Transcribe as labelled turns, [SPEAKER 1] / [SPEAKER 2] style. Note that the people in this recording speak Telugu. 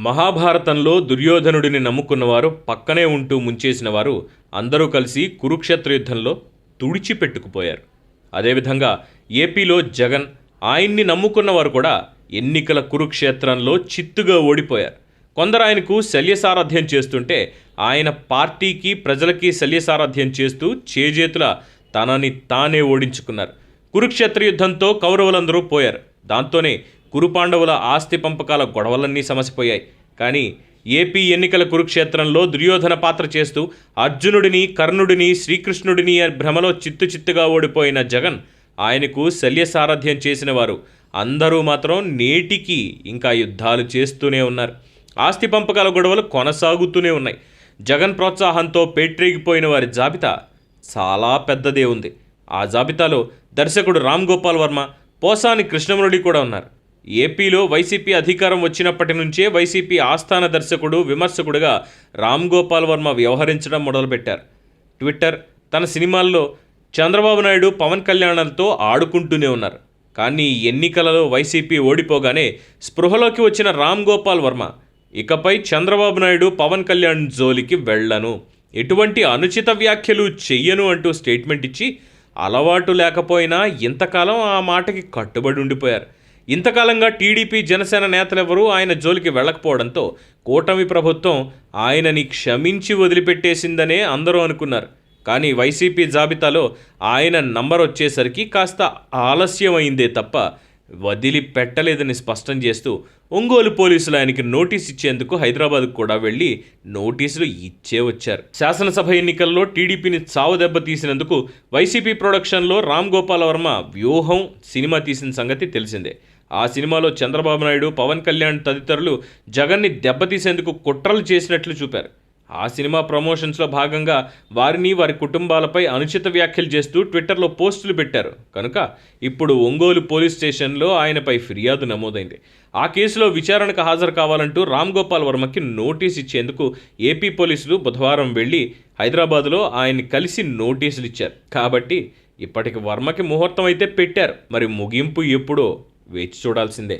[SPEAKER 1] మహాభారతంలో దుర్యోధనుడిని నమ్ముకున్నవారు పక్కనే ఉంటూ ముంచేసిన వారు అందరూ కలిసి కురుక్షేత్ర యుద్ధంలో తుడిచిపెట్టుకుపోయారు. అదేవిధంగా ఏపీలో జగన్, ఆయన్ని నమ్ముకున్నవారు కూడా ఎన్నికల కురుక్షేత్రంలో చిత్తుగా ఓడిపోయారు. కొందరు ఆయనకు శల్యసారథ్యం చేస్తుంటే ఆయన పార్టీకి ప్రజలకి శల్యసారథ్యం చేస్తూ చేజేతుల తనని తానే ఓడించుకున్నారు. కురుక్షేత్ర యుద్ధంతో కౌరవులందరూ పోయారు. దాంతోనే కురుపాండవుల ఆస్తి పంపకాల గొడవలన్నీ సమసిపోయాయి. కానీ ఏపీ ఎన్నికల కురుక్షేత్రంలో దుర్యోధన పాత్ర చేస్తూ అర్జునుడిని, కర్ణుడిని, శ్రీకృష్ణుడిని భ్రమలో చిత్తుగా ఓడిపోయిన జగన్, ఆయనకు శల్యసారథ్యం చేసిన వారు అందరూ మాత్రం నేటికి ఇంకా యుద్ధాలు చేస్తూనే ఉన్నారు. ఆస్తి పంపకాల గొడవలు కొనసాగుతూనే ఉన్నాయి. జగన్ ప్రోత్సాహంతో పేట్రేగిపోయిన వారి జాబితా చాలా పెద్దదే ఉంది. ఆ జాబితాలో దర్శకుడు రామ్ గోపాల్ వర్మ, పోసాని కృష్ణమురళి కూడా ఉన్నారు. ఏపీలో వైసీపీ అధికారం వచ్చినప్పటి నుంచే వైసీపీ ఆస్థాన దర్శకుడు, విమర్శకుడిగా రామ్ గోపాల్ వర్మ వ్యవహరించడం మొదలుపెట్టారు. ట్విట్టర్, తన సినిమాల్లో చంద్రబాబు నాయుడు, పవన్ కళ్యాణ్లతో ఆడుకుంటూనే ఉన్నారు. కానీ ఎన్నికలలో వైసీపీ ఓడిపోగానే స్పృహలోకి వచ్చిన రామ్ గోపాల్ వర్మ ఇకపై చంద్రబాబు నాయుడు, పవన్ కళ్యాణ్ జోలికి వెళ్ళను, ఎటువంటి అనుచిత వ్యాఖ్యలు చెయ్యను అంటూ స్టేట్మెంట్ ఇచ్చి అలవాటు లేకపోయినా ఇంతకాలం ఆ మాటకి కట్టుబడి ఉండిపోయారు. ఇంతకాలంగా టీడీపీ, జనసేన నేతలెవరూ ఆయన జోలికి వెళ్ళకపోవడంతో కూటమి ప్రభుత్వం ఆయనని క్షమించి వదిలిపెట్టేసిందనే అందరూ అనుకున్నారు. కానీ వైసీపీ జాబితాలో ఆయన నంబర్ వచ్చేసరికి కాస్త ఆలస్యమైందే తప్ప వదిలిపెట్టలేదని స్పష్టం చేస్తూ ఒంగోలు పోలీసులు ఆయనకి నోటీస్ ఇచ్చేందుకు హైదరాబాద్కు కూడా వెళ్ళి నోటీసులు ఇచ్చే వచ్చారు. శాసనసభ ఎన్నికల్లో టీడీపీని చావు దెబ్బ తీసినందుకు వైసీపీ ప్రొడక్షన్లో రామ్ గోపాల్ వర్మ వ్యూహం సినిమా తీసిన సంగతి తెలిసిందే. ఆ సినిమాలో చంద్రబాబు నాయుడు, పవన్ కళ్యాణ్ తదితరులు జగన్ని దెబ్బతీసేందుకు కుట్రలు చేసినట్లు చూపారు. ఆ సినిమా ప్రమోషన్స్లో భాగంగా వారిని, వారి కుటుంబాలపై అనుచిత వ్యాఖ్యలు చేస్తూ ట్విట్టర్లో పోస్టులు పెట్టారు. కనుక ఇప్పుడు ఒంగోలు పోలీస్ స్టేషన్లో ఆయనపై ఫిర్యాదు నమోదైంది. ఆ కేసులో విచారణకు హాజరు కావాలంటూ రామ్ గోపాల్ వర్మకి నోటీస్ ఇచ్చేందుకు ఏపీ పోలీసులు బుధవారం వెళ్ళి హైదరాబాద్లో ఆయన్ని కలిసి నోటీసులు ఇచ్చారు. కాబట్టి ఇప్పటికి వర్మకి ముహూర్తం అయితే పెట్టారు. మరి ముగింపు ఎప్పుడో వేచి చూడాల్సిందే.